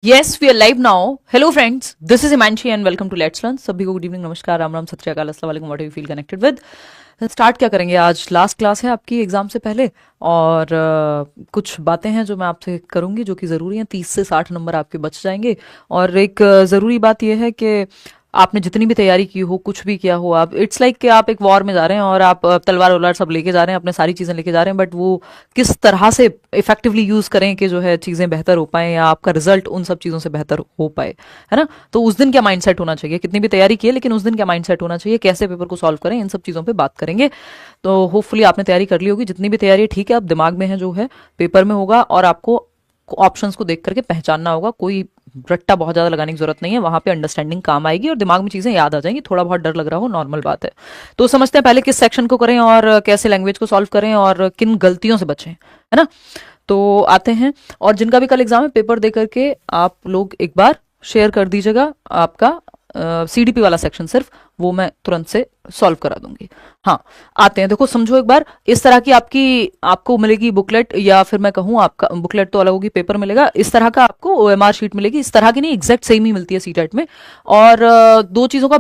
Yes, we are live now. Hello, friends. This is Imanshi and welcome to Let's Learn. सभी को good evening, नमस्कार, राम राम, सत श्री अकाल, अस्सलाम वालेकुम, what you feel connected with. Start क्या करेंगे, आज लास्ट क्लास है आपकी एग्जाम से पहले और कुछ बातें हैं जो मैं आपसे करूंगी जो कि ज़रूरी हैं। 30 से 60 नंबर आपके बच जाएंगे। और एक ज़रूरी बात यह है कि आपने जितनी भी तैयारी की हो, कुछ भी किया हो, आप इट्स लाइक कि आप एक वॉर में जा रहे हैं और आप तलवार वलवार सब लेके जा रहे हैं, अपने सारी चीज़ें लेके जा रहे हैं, बट वो किस तरह से इफेक्टिवली यूज़ करें कि जो है चीज़ें बेहतर हो पाए या आपका रिजल्ट उन सब चीज़ों से बेहतर हो पाए, है ना। तो उस दिन क्या माइंडसेट होना चाहिए, कितनी भी तैयारी की है लेकिन उस दिन क्या माइंडसेट होना चाहिए, कैसे पेपर को सॉल्व करें, इन सब चीज़ों पर बात करेंगे। तो होपफुली आपने तैयारी कर ली होगी, जितनी भी तैयारी है ठीक है, अब दिमाग में है जो है पेपर में होगा और आपको ऑप्शंस को देख करके पहचानना होगा। कोई रट्टा बहुत ज्यादा लगाने की जरूरत नहीं है, वहां पे अंडरस्टैंडिंग काम आएगी और दिमाग में चीजें याद आ जाएंगी। थोड़ा बहुत डर लग रहा हो, नॉर्मल बात है। तो समझते हैं पहले किस सेक्शन को करें और कैसे लैंग्वेज को सॉल्व करें और किन गलतियों से बचें, है ना। तो आते हैं, और जिनका भी कल एग्जाम है पेपर दे करके आप लोग एक बार शेयर कर दीजिएगा आपका सीडीपी वाला सेक्शन, सिर्फ वो मैं तुरंत से सॉल्व करा दूंगी। हाँ, आते हैं, देखो समझो एक बार, इस तरह की आपको मिलेगी बुकलेट, या फिर मैं कहूँ आपका बुकलेट तो अलग होगी, पेपर मिलेगा इस तरह का, आपको ओएमआर शीट मिलेगी। इस तरह की नहीं, एग्जैक्ट सेम ही मिलती है सीटेट में। और दो चीजों का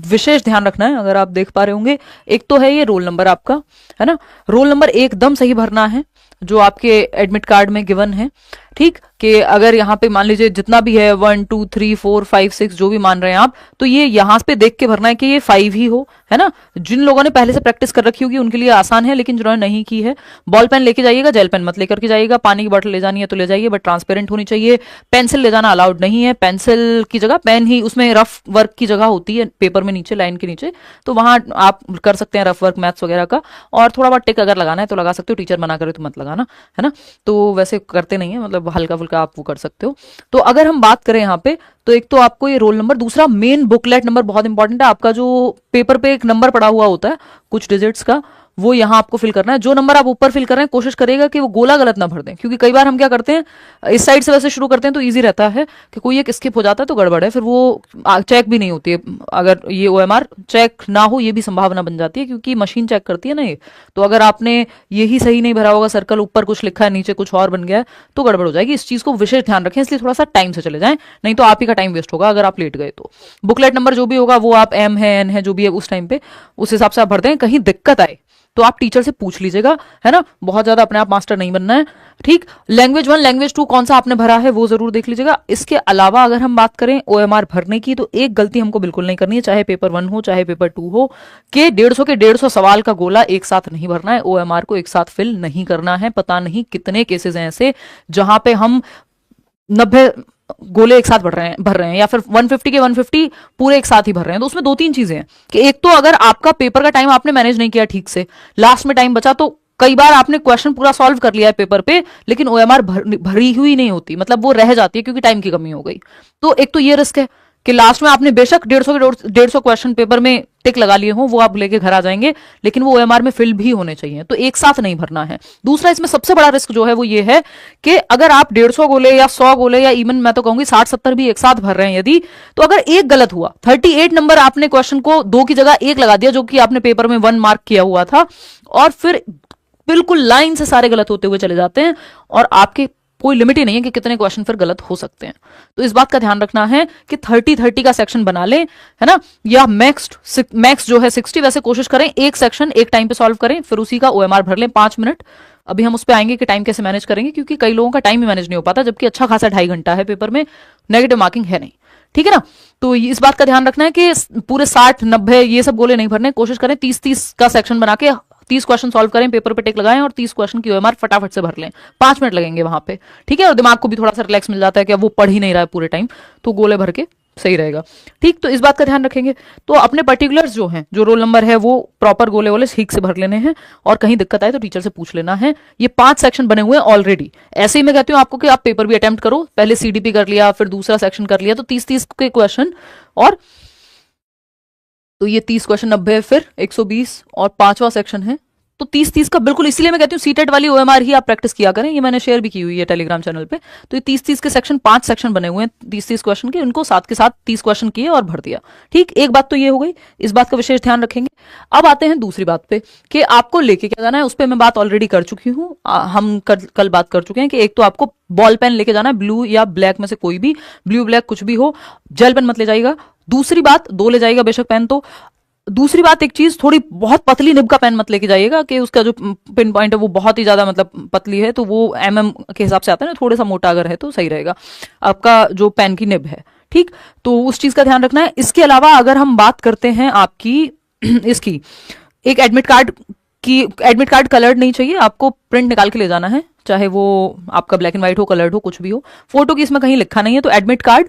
विशेष ध्यान रखना है, अगर आप देख पा रहे होंगे। एक तो है ये रोल नंबर आपका, है ना। रोल नंबर एकदम सही भरना है जो आपके एडमिट कार्ड में गिवन है, ठीक। कि अगर यहाँ पे मान लीजिए जितना भी है 1 2 3 4 5 6 जो भी मान रहे हैं आप, तो ये यहाँ पे देख के भरना है कि ये 5 ही हो, है ना। जिन लोगों ने पहले से प्रैक्टिस कर रखी होगी उनके लिए आसान है, लेकिन जिन्होंने नहीं की है, बॉल पेन लेके जाइएगा, जेल पेन मत लेकर के जाइएगा। पानी की बोतल ले जानी है तो ले जाइए, बट ट्रांसपेरेंट होनी चाहिए। पेंसिल ले जाना अलाउड नहीं है, पेंसिल की जगह पेन ही, उसमें रफ वर्क की जगह होती है पेपर में नीचे लाइन के नीचे, तो वहां आप कर सकते हैं रफ वर्क मैथ्स वगैरह का। और थोड़ा बहुत टिक अगर लगाना है तो लगा सकते हो, टीचर मना करे तो मत लगाना, है ना। तो वैसे करते नहीं है, मतलब हल्का फुल्का आप वो कर सकते हो। तो अगर हम बात करें यहाँ पे, तो एक तो आपको ये रोल नंबर, दूसरा मेन बुकलेट नंबर बहुत इंपॉर्टेंट है। आपका जो पेपर पे एक नंबर पड़ा हुआ होता है कुछ डिजिट्स का, वो यहां आपको फिल करना है। जो नंबर आप ऊपर फिल कर रहे हैं कोशिश करिएगा कि वो गोला गलत ना भर दें, क्योंकि कई बार हम क्या करते हैं, इस साइड से वैसे शुरू करते हैं तो इजी रहता है कि कोई एक स्किप हो जाता है तो गड़बड़ है, फिर वो चेक भी नहीं होती है। अगर ये ओएमआर चेक ना हो, ये भी संभावना बन जाती है, क्योंकि मशीन चेक करती है ना ये। तो अगर आपने यही सही नहीं भरा होगा, सर्कल ऊपर कुछ लिखा है नीचे कुछ और बन गया है, तो गड़बड़ हो जाएगी। इस चीज को विशेष ध्यान रखें, इसलिए थोड़ा सा टाइम से चले जाएं, नहीं तो आप ही का टाइम वेस्ट होगा अगर आप लेट गए तो। बुकलेट नंबर जो भी होगा वो आप एम है एन है जो भी है उस टाइम पे उस हिसाब से आप भर दें। कहीं दिक्कत आए तो आप टीचर से पूछ लीजिएगा, है ना। बहुत ज्यादा अपने आप मास्टर नहीं बनना है, ठीक। लैंग्वेज 1 लैंग्वेज 2 कौन सा आपने भरा है वो जरूर देख लीजिएगा। इसके अलावा अगर हम बात करें ओएमआर भरने की, तो एक गलती हमको बिल्कुल नहीं करनी है, चाहे पेपर 1 हो चाहे पेपर 2 हो, कि 150 के 150 सवाल का गोला एक साथ नहीं भरना है, ओएमआर को एक साथ फिल नहीं करना है। पता नहीं कितने केसेस हैं ऐसे जहां पे हम 90 गोले एक साथ भर रहे हैं, या फिर 150 के 150 पूरे एक साथ ही भर रहे हैं। तो उसमें दो तीन चीजें हैं कि एक तो अगर आपका पेपर का टाइम आपने मैनेज नहीं किया ठीक से, लास्ट में टाइम बचा, तो कई बार आपने क्वेश्चन पूरा सॉल्व कर लिया है पेपर पे, लेकिन ओएमआर भरी हुई नहीं होती, मतलब वो रह जाती है क्योंकि टाइम की कमी हो गई। तो एक तो ये रिस्क है कि लास्ट में आपने बेशक 150 क्वेश्चन पेपर में टिक लगा लिए हो, वो आप लेके घर आ जाएंगे, लेकिन वो ओएमआर में फिल भी होने चाहिए, तो एक साथ नहीं भरना है। दूसरा इसमें सबसे बड़ा रिस्क जो है वो ये है कि अगर आप 150 गोले या 100 गोले या इवन मैं तो कहूंगी 60-70 भी एक साथ भर रहे हैं यदि, तो अगर एक गलत हुआ, 38 नंबर आपने क्वेश्चन को 2 की जगह 1 लगा दिया जो कि आपने पेपर में 1 मार्क किया हुआ था, और फिर बिल्कुल लाइन से सारे गलत होते हुए चले जाते हैं, और आपके कोई लिमिट ही नहीं है कि कितने क्वेश्चन फिर गलत हो सकते हैं। तो इस बात का ध्यान रखना है कि 30-30 का सेक्शन बना लें, है ना, या मैक्स जो है 60। वैसे कोशिश करें एक सेक्शन एक टाइम पे सॉल्व करें, फिर उसी का ओएमआर भर लें 5 मिनट। अभी हम उस पर आएंगे कि टाइम कैसे मैनेज करेंगे, क्योंकि कई लोगों का टाइम ही मैनेज नहीं हो पाता, जबकि अच्छा खासा 2.5 घंटा है पेपर में, नेगेटिव मार्किंग है नहीं, ठीक है ना। तो इस बात का ध्यान रखना है कि पूरे 60-90 ये सब गोले नहीं भरने, कोशिश करें 30-30 का सेक्शन बना के 30 क्वेश्चन सॉल्व करें, पेपर पे टिक लगाएं और 30 क्वेश्चन की ओएमआर फटाफट से भर लें। 5 मिनट लगेंगे वहां पे, ठीक है। और दिमाग को भी थोड़ा सा रिलैक्स मिल जाता है कि अब वो पढ़ ही नहीं रहा है पूरे टाइम, तो गोले भर के सही रहेगा, ठीक। तो इस बात का ध्यान रखेंगे। तो अपने पर्टिकुलर्स जो हैं, जो रोल नंबर है, वो प्रॉपर गोले वोले ठीक से भर लेने हैं, और कहीं दिक्कत आए तो टीचर से पूछ लेना है। ये 5 सेक्शन बने हुए हैं ऑलरेडी। ऐसे ही मैं कहती हूँ आपको कि आप पेपर भी अटेम्प्ट करो, पहले सीडीपी कर लिया, फिर दूसरा सेक्शन कर लिया, तो 30-30 के क्वेश्चन, और तो ये 30 क्वेश्चन 90, फिर 120, और 5वां सेक्शन है तो 30-30 का बिल्कुल, इसलिए मैं कहती हूँ सीटेट वाली ओएमआर ही आप प्रैक्टिस किया करें। ये मैंने शेयर भी की हुई है टेलीग्राम चैनल पे। तो ये 30-30 के सेक्शन, 5 सेक्शन बने हुए हैं 30-30 क्वेश्चन के, उनको साथ के साथ 30 क्वेश्चन किए और भर दिया। ठीक, एक बात तो ये हो गई, इस बात का विशेष ध्यान रखेंगे। अब आते हैं दूसरी बात पे कि आपको लेके क्या जाना है। उस पर मैं बात ऑलरेडी कर चुकी हूँ, हम कल बात कर चुके हैं कि एक तो आपको बॉल पेन लेके जाना है, ब्लू या ब्लैक में से कोई भी, ब्लू ब्लैक कुछ भी हो, जेल पेन मत ले जाइएगा। दूसरी बात, 2 ले जाइएगा बेशक पेन तो। दूसरी बात, एक चीज, थोड़ी बहुत पतली निब का पेन मत लेके जाइएगा कि उसका जो पिन पॉइंट है वो बहुत ही ज्यादा मतलब पतली है, तो वो के हिसाब से आता है ना, थोड़ा सा मोटा अगर है तो सही रहेगा आपका जो पेन की निब है। ठीक, तो उस चीज का ध्यान रखना है। इसके अलावा अगर हम बात करते हैं आपकी इसकी, एक एडमिट कार्ड कलर्ड नहीं चाहिए, आपको प्रिंट निकाल के ले जाना है, चाहे वो आपका ब्लैक एंड व्हाइट हो, कलर्ड हो, कुछ भी हो। फोटो की इसमें कहीं लिखा नहीं है, तो एडमिट कार्ड,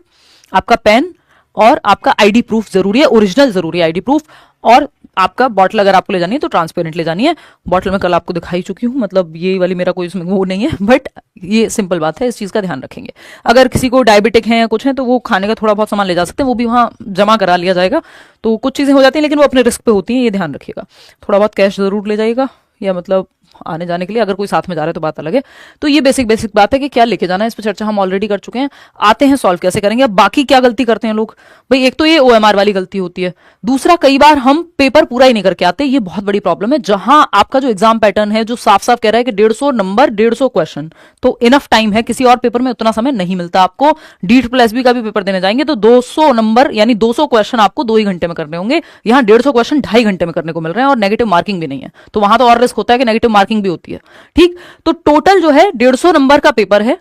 आपका पेन और आपका आईडी प्रूफ जरूरी है, ओरिजिनल जरूरी है आईडी प्रूफ। और आपका बॉटल अगर आपको ले जानी है तो ट्रांसपेरेंट ले जानी है। बॉटल में कल आपको दिखाई चुकी हूं, मतलब ये वाली मेरा कोई इसमें वो नहीं है, बट ये सिंपल बात है, इस चीज का ध्यान रखेंगे। अगर किसी को डायबिटिक है या कुछ है तो वो खाने का थोड़ा बहुत सामान ले जा सकते हैं, वो भी वहां जमा करा लिया जाएगा। तो कुछ चीजें हो जाती हैं लेकिन वो अपने रिस्क पे होती हैं, ये ध्यान रखिएगा। थोड़ा बहुत कैश जरूर ले जाइएगा, या मतलब आने जाने के लिए, अगर कोई साथ में जा रहा है तो बात अलग है। तो ये बेसिक बात है कि क्या लेके जाना है, इस पर चर्चा हम ऑलरेडी कर चुके हैं। आते हैं सॉल्व कैसे करेंगे। अब बाकी क्या गलती करते हैं लोग भाई, एक तो ये ओएमआर वाली गलती होती है, दूसरा कई बार हम पेपर पूरा ही नहीं करके आते, ये बहुत बड़ी प्रॉब्लम है। जहां आपका जो एग्जाम पैटर्न है जो साफ साफ कह रहा है कि 150 नंबर 150 क्वेश्चन, तो इनफ टाइम है, किसी और पेपर में उतना समय नहीं मिलता आपको। DSSB का भी पेपर देने जाएंगे तो 200 नंबर यानी 200 क्वेश्चन आपको 2 ही घंटे में करने होंगे, यहाँ 150 क्वेश्चन 2.5 घंटे में करने को मिल रहे हैं, और नेगेटिव मार्किंग भी नहीं है, तो वहां तो और रिस्क होता है कि नेगेटिव मार्किंग भी होती है। ठीक, तो टोटल जो है 150 नंबर का पेपर है,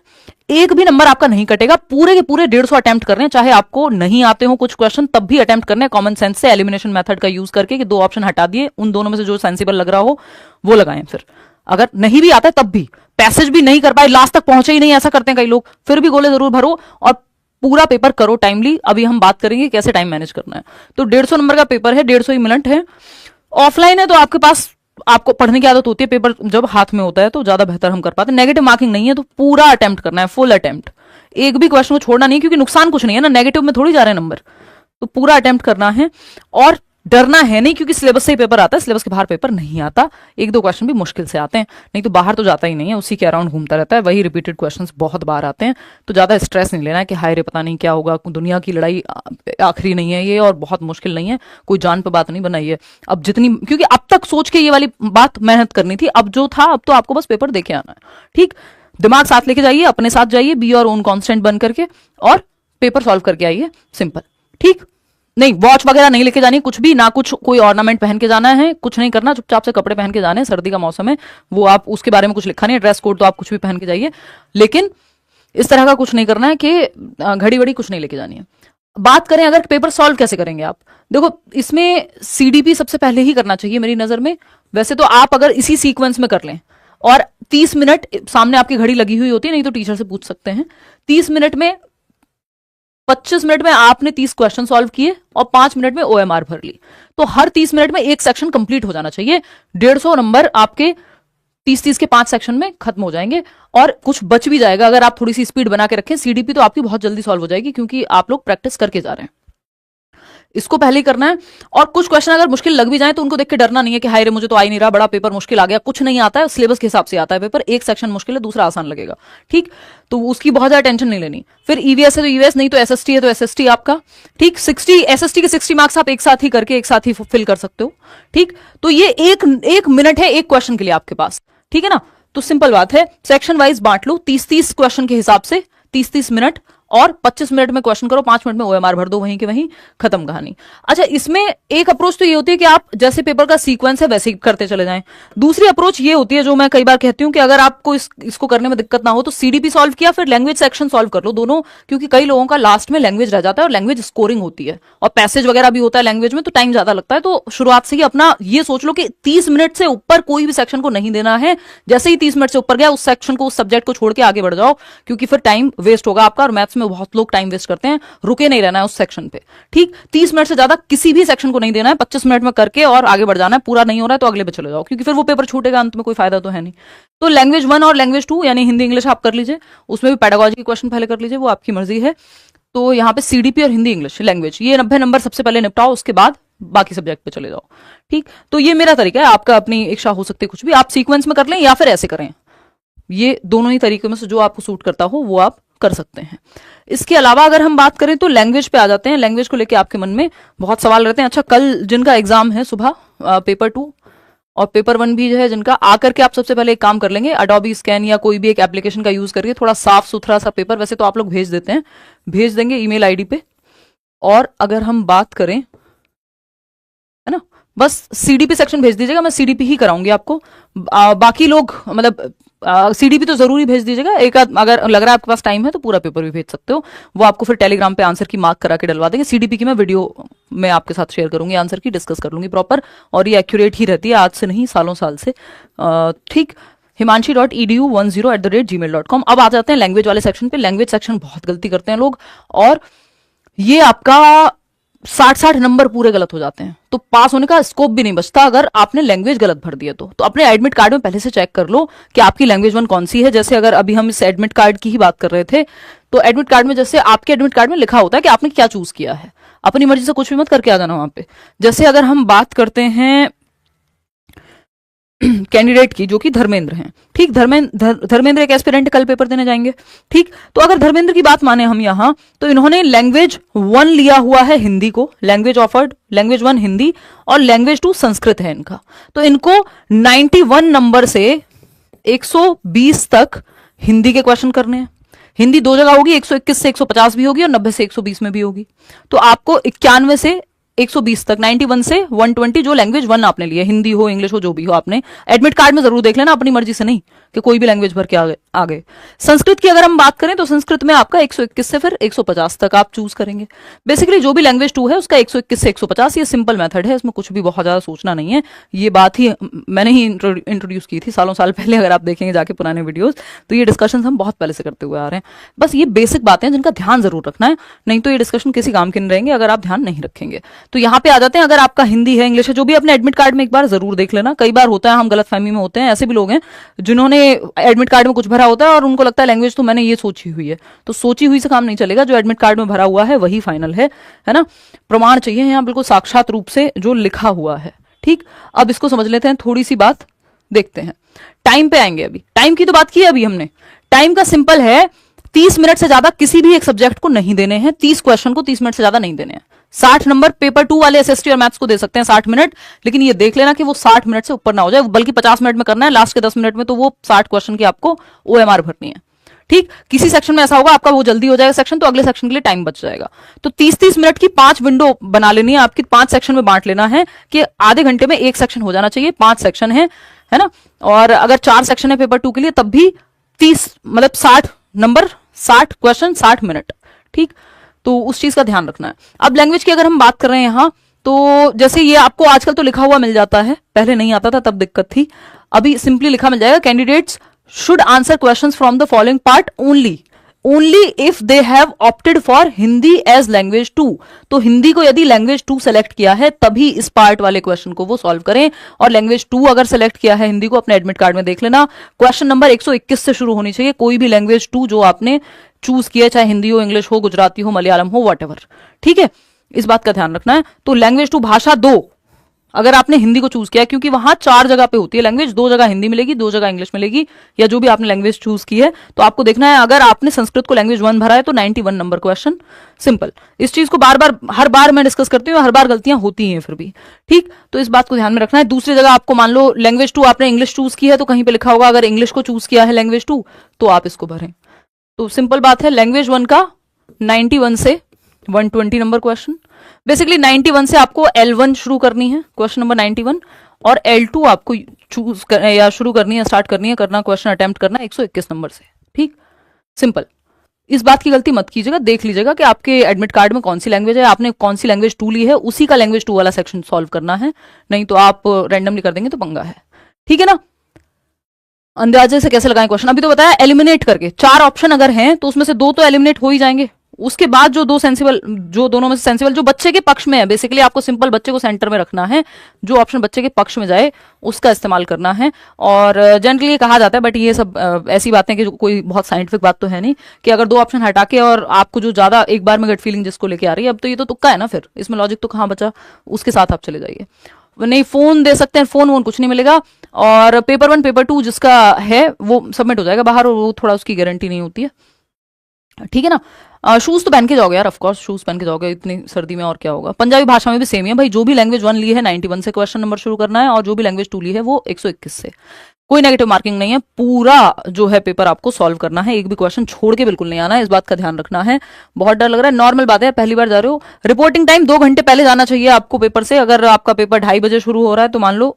एक भी नंबर आपका नहीं कटेगा, पूरे के पूरे 150 अटेम्प्ट करने हैं, चाहे आपको नहीं आते हो कुछ क्वेश्चन तब भी अटेम्प्ट करने हैं, कॉमन सेंस से, एलिमिनेशन मेथड का यूज करके कि 2 ऑप्शन हटा दिए, उन दोनों में से जो सेंसिबल लग रहा हो वो लगाएं। फिर अगर नहीं भी आता है तब भी, पैसेज भी नहीं कर पाए, लास्ट तक पहुंचे ही नहीं, ऐसा करते हैं कई लोग, फिर भी गोले जरूर भरो और पूरा पेपर करो टाइमली। अभी हम बात करेंगे कैसे टाइम मैनेज करना है। तो 150 नंबर का पेपर है, 150 ही मिनट है। ऑफलाइन है तो आपके पास, आपको पढ़ने की आदत होती है, पेपर जब हाथ में होता है तो ज्यादा बेहतर हम कर पाते हैं। नेगेटिव मार्किंग नहीं है तो पूरा अटेम्प्ट करना है, फुल अटेम्प्ट, एक भी क्वेश्चन को छोड़ना नहीं, क्योंकि नुकसान कुछ नहीं है ना, नेगेटिव में थोड़ी जा रहे हैं नंबर, तो पूरा अटेम्प्ट करना है। और डरना है नहीं, क्योंकि सिलेबस से ही पेपर आता है, सिलेबस के बाहर पेपर नहीं आता। 1-2 क्वेश्चन भी मुश्किल से आते हैं, नहीं तो बाहर तो जाता ही नहीं है, उसी के अराउंड घूमता रहता है, वही रिपीटेड क्वेश्चंस बहुत बार आते हैं। तो ज्यादा स्ट्रेस नहीं लेना है कि हाय रे पता नहीं क्या होगा, दुनिया की लड़ाई आखिरी नहीं है ये, और बहुत मुश्किल नहीं है, कोई जान पे बात नहीं बनाई है। अब जितनी, क्योंकि अब तक सोच के ये वाली बात मेहनत करनी थी, अब जो था अब तो आपको बस पेपर देके आना है। ठीक, दिमाग साथ लेके जाइए, अपने साथ जाइए, बी और ओन कॉन्स्टेंट बन करके, और पेपर सॉल्व करके आइए, सिंपल। ठीक, नहीं वॉच वगैरह नहीं लेके जानी, कुछ भी ना, कुछ कोई ऑर्नामेंट पहन के जाना है, कुछ नहीं करना, चुपचाप से कपड़े पहन के जाने हैं, सर्दी का मौसम है, वो आप उसके बारे में कुछ लिखा नहीं है, ड्रेस कोड तो आप कुछ भी पहन के जाइए, लेकिन इस तरह का कुछ नहीं करना है कि घड़ी वड़ी कुछ नहीं लेके जानी है। बात करें अगर पेपर सॉल्व कैसे करेंगे आप, देखो इसमें CDP सबसे पहले ही करना चाहिए मेरी नजर में। वैसे तो आप अगर इसी सीक्वेंस में कर लें, और 30 मिनट सामने आपकी घड़ी लगी हुई होती है, नहीं तो टीचर से पूछ सकते हैं, 30 मिनट में 25 मिनट में आपने 30 क्वेश्चन सॉल्व किए और 5 मिनट में OMR भर ली, तो हर 30 मिनट में एक सेक्शन कंप्लीट हो जाना चाहिए। 150 नंबर आपके 30-30 के 5 सेक्शन में खत्म हो जाएंगे, और कुछ बच भी जाएगा अगर आप थोड़ी सी स्पीड बना के रखें। CDP तो आपकी बहुत जल्दी सॉल्व हो जाएगी, क्योंकि आप लोग प्रैक्टिस करके जा रहे हैं, इसको पहले ही करना है। और कुछ क्वेश्चन अगर मुश्किल लग भी जाए तो उनको देख के डरना नहीं है कि हाय रे मुझे तो आ ही नहीं रहा, बड़ा पेपर मुश्किल आ गया, कुछ नहीं आता है, सिलेबस के हिसाब से आता है पेपर, एक सेक्शन मुश्किल है दूसरा आसान लगेगा। ठीक, तो उसकी बहुत ज्यादा टेंशन नहीं लेनी। फिर EVS है तो EVS, नहीं तो SST है तो SST आपका। ठीक, 60 SST के 60 मार्क्स आप एक साथ ही करके एक साथ ही फिल कर सकते हो। ठीक, तो ये एक मिनट है एक क्वेश्चन के लिए आपके पास, ठीक है ना। तो सिंपल बात है, सेक्शन वाइज बांट लो, 30-30 क्वेश्चन के हिसाब से 30-30 मिनट, और 25 मिनट में क्वेश्चन करो, 5 मिनट में OMR भर दो, वहीं के वहीं खत्म कहानी। अच्छा, इसमें एक अप्रोच तो ये होती है कि आप जैसे पेपर का सीक्वेंस है वैसे ही करते चले जाएं। दूसरी अप्रोच ये होती है जो मैं कई बार कहती हूं कि अगर आपको इसको करने में दिक्कत ना हो तो CDP सॉल्व किया, फिर लैंग्वेज सेक्शन सॉल्व कर लो दोनों, क्योंकि कई लोगों का लास्ट में लैंग्वेज रह जाता है और लैंग्वेज स्कोरिंग होती है, और पैसेज वगैरह भी होता है लैंग्वेज में, तो टाइम ज्यादा लगता है। तो शुरुआत से ही अपना ये सोच लो कि 30 मिनट से ऊपर कोई भी सेक्शन को नहीं देना है। जैसे ही 30 मिनट से ऊपर गया उस सेक्शन को, उस सब्जेक्ट को छोड़ के आगे बढ़ जाओ, क्योंकि फिर टाइम वेस्ट होगा आपका, और मैथ्स में बहुत लोग टाइम करते हैं, रुके नहीं रहना है उस सेक्शन पे। ठीक, 30 मिनट से ज्यादा किसी भी सेक्शन को नहीं देना है, 25 मिनट में करके और आगे बढ़ जाना है। पूरा नहीं हो रहा है तो अगले पे चले जाओ, क्योंकि फिर वो पेपर छूटेगा, अंत में कोई फायदा तो है नहीं। तो लैंग्वेज 1 और लैंग्वेज 2 यानी हिंदी इंग्लिश आप कर लीजिए, उसमें भी पेडागोजी के क्वेश्चन पहले कर लीजिए, वो आपकी मर्जी है। तो यहाँ पे CDP और हिंदी इंग्लिश लैंग्वेज, ये 90 नंबर सबसे पहले निपटाओ, उसके बाद बाकी सब्जेक्ट पे चले जाओ। ठीक, तो ये मेरा तरीका है, आपका अपनी इच्छा हो सकती है कुछ भी, आप सीक्वेंस में कर लें या फिर ऐसे करें, ये दोनों ही तरीके में से जो आपको सूट करता हो वो आप कर सकते हैं। इसके अलावा अगर हम बात करें तो लैंग्वेज पे आ जाते हैं। लैंग्वेज को लेके आपके मन में बहुत सवाल रहते हैं। अच्छा, कल जिनका एग्जाम है सुबह पेपर 2 और पेपर 1 भी जो है जिनका, आकर के आप सबसे पहले एक काम कर लेंगे, अडोबी स्कैन या कोई भी एक एप्लीकेशन का यूज करके थोड़ा साफ सुथरा सा पेपर, वैसे तो आप लोग भेज देते हैं, भेज देंगे ईमेल आईडी पे। और अगर हम बात करें, है ना, बस सीडीपी सेक्शन भेज दीजिएगा, मैं सीडीपी ही कराऊंगी आपको। बाकी लोग मतलब सीडीपी तो जरूरी भेज दीजिएगा, एक अगर लग रहा है आपके पास टाइम है तो पूरा पेपर भी भेज सकते हो, वो आपको फिर टेलीग्राम पे आंसर की मार्क करा के डलवा देंगे। सीडीपी की मैं वीडियो में आपके साथ शेयर करूंगी, आंसर की डिस्कस कर लूंगी प्रॉपर, और ये एक्यूरेट ही रहती है, आज से नहीं सालों साल से। ठीक, himanshi.edu10@gmail.com। अब आ जाते हैं लैंग्वेज वाले सेक्शन पे। लैंग्वेज सेक्शन बहुत गलती करते हैं लोग, और ये आपका 60-60 नंबर पूरे गलत हो जाते हैं, तो पास होने का स्कोप भी नहीं बचता अगर आपने लैंग्वेज गलत भर दिया तो अपने एडमिट कार्ड में पहले से चेक कर लो कि आपकी लैंग्वेज 1 कौन सी है। जैसे अगर अभी हम इस एडमिट कार्ड की ही बात कर रहे थे, तो एडमिट कार्ड में जैसे आपके एडमिट कार्ड में लिखा होता है कि आपने क्या चूज किया है, अपनी मर्जी से कुछ भी मत करके आ जाना वहां पे। जैसे अगर हम बात करते हैं कैंडिडेट की जो कि धर्मेंद्र हैं, ठीक, धर्मेंद्र एक एस्पिरेंट कल पेपर देने जाएंगे। ठीक, तो अगर धर्मेंद्र की बात माने हम यहां, तो इन्होंने लैंग्वेज 1 लिया हुआ है हिंदी को, लैंग्वेज ऑफर्ड लैंग्वेज 1 हिंदी, और लैंग्वेज 2 संस्कृत है इनका। तो इनको 91 नंबर से 120 तक हिंदी के क्वेश्चन करने हैं। हिंदी 2 जगह होगी, 121 से 150 भी होगी और 90 से 120 में भी होगी। तो आपको 91 से 120 तक, 91 से 120, जो लैंग्वेज 1 आपने लिया, हिंदी हो इंग्लिश हो जो भी हो, आपने एडमिट कार्ड में जरूर देख लेना, अपनी मर्जी से नहीं कि कोई भी लैंग्वेज भर के आ गए। संस्कृत की अगर हम बात करें तो संस्कृत में आपका 121 से फिर 150 तक आप चूज करेंगे। बेसिकली जो भी लैंग्वेज 2 है उसका 121 से 150, ये सिंपल मेथड है, इसमें कुछ भी बहुत ज्यादा सोचना नहीं है। ये बात ही मैंने ही इंट्रोड्यूस की थी सालों साल पहले, अगर आप देखेंगे जाके पुराने वीडियोस, तो ये डिस्कशन हम बहुत पहले से करते हुए आ रहे हैं। बस ये बेसिक बातें हैं जिनका ध्यान जरूर रखना है, नहीं तो ये डिस्कशन किसी काम के नहीं रहेंगे अगर आप ध्यान नहीं रखेंगे। तो यहाँ पे आ जाते हैं, अगर आपका हिंदी है इंग्लिश है जो भी, अपने एडमिट कार्ड में एक बार जरूर देख लेना। कई बार होता है हम गलतफहमी में होते हैं, ऐसे भी लोग हैं जिन्होंने एडमिट कार्ड में कुछ भरा होता है और उनको लगता है लैंग्वेज तो मैंने ये सोची हुई है, तो सोची हुई से काम नहीं चलेगा, जो एडमिट कार्ड में भरा हुआ है वही फाइनल है ना। प्रमाण चाहिए यहाँ बिल्कुल साक्षात रूप से जो लिखा हुआ है। ठीक, अब इसको समझ लेते हैं, थोड़ी सी बात देखते हैं। टाइम पे आएंगे, अभी टाइम की तो बात की है अभी हमने। टाइम का सिंपल है, 30 मिनट से ज्यादा किसी भी एक सब्जेक्ट को नहीं देने हैं, 30 क्वेश्चन को 30 मिनट से ज्यादा नहीं देने हैं। 60 नंबर पेपर 2 वाले एसएसटी और मैथ्स को दे सकते हैं 60 मिनट, लेकिन ये देख लेना कि वो 60 मिनट से ऊपर ना हो जाए, बल्कि 50 मिनट में करना है, लास्ट के 10 मिनट में तो वो 60 क्वेश्चन की आपको ओएमआर भरनी है। ठीक, किसी सेक्शन में ऐसा होगा आपका वो जल्दी हो जाएगा सेक्शन, तो अगले सेक्शन के लिए टाइम बच जाएगा। तो 30-30 मिनट की 5 विंडो बना लेनी है आपकी, 5 सेक्शन में बांट लेना है कि आधे घंटे में एक सेक्शन हो जाना चाहिए। 5 सेक्शन है ना, और अगर 4 सेक्शन है पेपर 2 के लिए तब भी 30 मतलब 60 नंबर, 60 क्वेश्चन, 60 मिनट। ठीक, तो उस चीज का ध्यान रखना है। अब लैंग्वेज की अगर हम बात कर रहे हैं यहां, तो जैसे ये आपको आजकल तो लिखा हुआ मिल जाता है, पहले नहीं आता था तब दिक्कत थी, अभी सिंपली लिखा मिल जाएगा। Candidates should answer questions from the following part only if they have opted for Hindi as language 2। तो हिंदी को यदि लैंग्वेज 2 सेलेक्ट किया है तभी इस पार्ट वाले क्वेश्चन को वो सॉल्व करें, और लैंग्वेज 2 अगर सेलेक्ट किया है हिंदी को, अपने एडमिट कार्ड में देख लेना, क्वेश्चन नंबर 121 से शुरू होनी चाहिए। कोई भी लैंग्वेज 2 जो आपने चूज किया, चाहे हिंदी हो, इंग्लिश हो, गुजराती हो, मलयालम हो, वॉट। ठीक है, इस बात का ध्यान रखना है। तो लैंग्वेज 2 भाषा 2 अगर आपने हिंदी को चूज किया, क्योंकि वहां 4 जगह पे होती है लैंग्वेज, 2 जगह हिंदी मिलेगी, 2 जगह इंग्लिश मिलेगी, या जो भी आपने लैंग्वेज चूज की है, तो आपको देखना है। अगर आपने संस्कृत को लैंग्वेज 1 भरा है तो 91 नंबर क्वेश्चन, सिंपल। इस चीज को बार बार हर बार मैं डिस्कस करती हूँ, हर बार गलतियां होती हैं फिर भी। ठीक, तो इस बात को ध्यान में रखना है। दूसरी जगह आपको मान लो लैंग्वेज 2 आपने इंग्लिश चूज की है, तो कहीं पे लिखा होगा अगर इंग्लिश को चूज किया है लैंग्वेज 2 तो आप इसको भरें। तो सिंपल बात है, लैंग्वेज 1 का 91 से 120 नंबर क्वेश्चन। बेसिकली 91 से आपको L1 शुरू करनी है, क्वेश्चन नंबर 91, और L2 आपको चूज या शुरू करनी है, स्टार्ट करनी है, करना क्वेश्चन अटेम्प्ट करना 121 नंबर से। ठीक, सिंपल। इस बात की गलती मत कीजिएगा, देख लीजिएगा कि आपके एडमिट कार्ड में कौन सी लैंग्वेज है, आपने कौन सी लैंग्वेज 2 ली है, उसी का लैंग्वेज 2 वाला सेक्शन सॉल्व करना है, नहीं तो आप रैंडमली कर देंगे तो पंगा है। ठीक है ना। अंदाजे से कैसे लगाएं क्वेश्चन, अभी तो बताया एलिमिनेट करके। 4 ऑप्शन अगर हैं तो उसमें से 2 तो एलिमिनेट हो ही जाएंगे, उसके बाद जो जो दोनों में से सेंसिबल जो बच्चे के पक्ष में है, बेसिकली आपको सिंपल बच्चे को सेंटर में रखना है, जो ऑप्शन बच्चे के पक्ष में जाए उसका इस्तेमाल करना है। और जनरली ये कहा जाता है, बट ये सब ऐसी बातें कि कोई बहुत साइंटिफिक बात तो है नहीं, कि अगर 2 ऑप्शन हटा के और आपको जो ज्यादा एक बार में गट फीलिंग जिसको लेके आ रही है, अब तो ये तो तुक्का है ना, फिर इसमें लॉजिक तो कहाँ बचा, उसके साथ आप चले जाइए। नहीं, फोन दे सकते हैं, फोन वोन कुछ नहीं मिलेगा। और पेपर 1 पेपर 2 जिसका है वो सबमिट हो जाएगा बाहर, और वो थोड़ा उसकी गारंटी नहीं होती है, ठीक है ना। शूज तो पहन के जाओगे यार, ऑफ कोर्स शूज पहन के जाओगे इतनी सर्दी में, और क्या होगा। पंजाबी भाषा में भी सेम ही है भाई, जो भी लैंग्वेज 1 ली है 91 से क्वेश्चन नंबर शुरू करना है, और जो भी लैंग्वेज 2 ली है वो 121 से। कोई नेगेटिव मार्किंग नहीं है, पूरा जो है पेपर आपको सॉल्व करना है, एक भी क्वेश्चन छोड़ के बिल्कुल नहीं आना है, इस बात का ध्यान रखना है। बहुत डर लग रहा है, नॉर्मल बात है, पहली बार जा रहे हो। रिपोर्टिंग टाइम 2 घंटे पहले जाना चाहिए आपको पेपर से। अगर आपका पेपर 2:30 बजे शुरू हो रहा है तो मान लो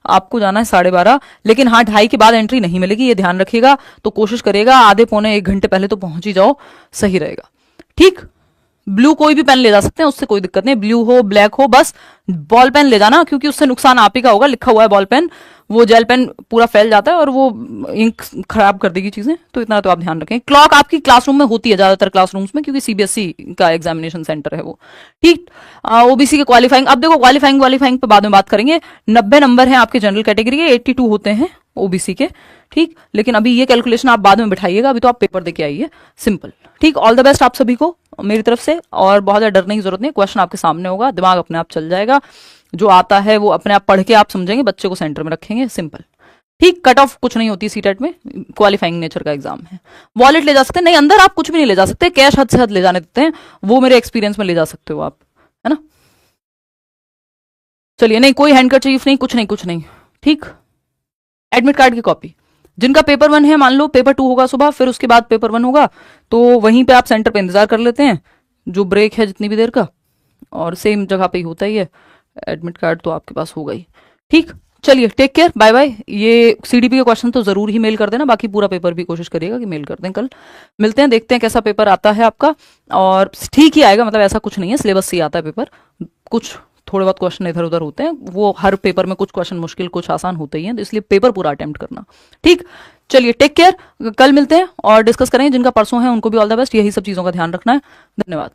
आपको जाना है 12:30, लेकिन हाँ 2:30 के बाद एंट्री नहीं मिलेगी, ये ध्यान रखिएगा। तो कोशिश करिएगा आधे पौने 1 घंटे पहले तो पहुंच ही जाओ, सही रहेगा, ठीक। ब्लू कोई भी पेन ले जा सकते हैं, उससे कोई दिक्कत नहीं, ब्लू हो ब्लैक हो, बस बॉल पेन ले जाना, क्योंकि उससे नुकसान आप ही का होगा। लिखा हुआ है बॉल पेन, वो जेल पेन पूरा फैल जाता है और वो इंक खराब कर देगी चीजें, तो इतना तो आप ध्यान रखें। क्लॉक आपकी क्लासरूम में होती है ज्यादातर क्लासरूम्स में, क्योंकि सीबीएसई का एग्जामिनेशन सेंटर है वो, ठीक। ओबीसी के क्वालिफाइंग, अब देखो क्वालिफाइंग पे बाद में बात करेंगे। 90 नंबर है आपके जनरल कैटेगरी के, 82 होते हैं ओबीसी के, ठीक। लेकिन अभी ये कैलकुलेशन आप बाद में बिठाइएगा, अभी तो आप पेपर देके आइए, सिंपल, ठीक। ऑल द बेस्ट आप सभी को मेरी तरफ से, और बहुत ज्यादा डरने की जरूरत नहीं, क्वेश्चन आपके सामने होगा, दिमाग अपने आप चल जाएगा, जो आता है वो अपने आप पढ़ के आप समझेंगे, बच्चे को सेंटर में रखेंगे, सिंपल, ठीक। कट ऑफ कुछ नहीं होती सीटेट में, क्वालिफाइंग नेचर का एग्जाम है। वॉलेट ले जा सकते हैं, नहीं अंदर आप कुछ भी नहीं ले जा सकते, कैश हद से हद ले जाने देते हैं, वो मेरे एक्सपीरियंस में ले जा सकते हो आप, है ना। चलिए, नहीं कोई हैंडकरचीफ नहीं, कुछ नहीं, ठीक। एडमिट कार्ड की कॉपी, जिनका पेपर 1 है, मान लो पेपर 2 होगा सुबह, फिर उसके बाद पेपर 1 होगा, तो वहीं पे आप सेंटर पे इंतजार कर लेते हैं, जो ब्रेक है जितनी भी देर का, और सेम जगह पे ही होता ही है। एडमिट कार्ड तो आपके पास होगा ही, ठीक। चलिए, टेक केयर, बाय बाय। ये सीडीपी के क्वेश्चन तो जरूर ही मेल कर देना, बाकी पूरा पेपर भी कोशिश करिएगा कि मेल कर दें। कल मिलते हैं, देखते हैं कैसा पेपर आता है आपका, और ठीक ही आएगा, मतलब ऐसा कुछ नहीं है, सिलेबस से ही आता है पेपर, कुछ थोड़े बहुत क्वेश्चन इधर उधर होते हैं, वो हर पेपर में कुछ क्वेश्चन मुश्किल कुछ आसान होते ही हैं, तो इसलिए पेपर पूरा अटेम्प्ट करना, ठीक। चलिए, टेक केयर, कल मिलते हैं और डिस्कस करेंगे। जिनका परसों है उनको भी ऑल द बेस्ट, यही सब चीजों का ध्यान रखना है। धन्यवाद।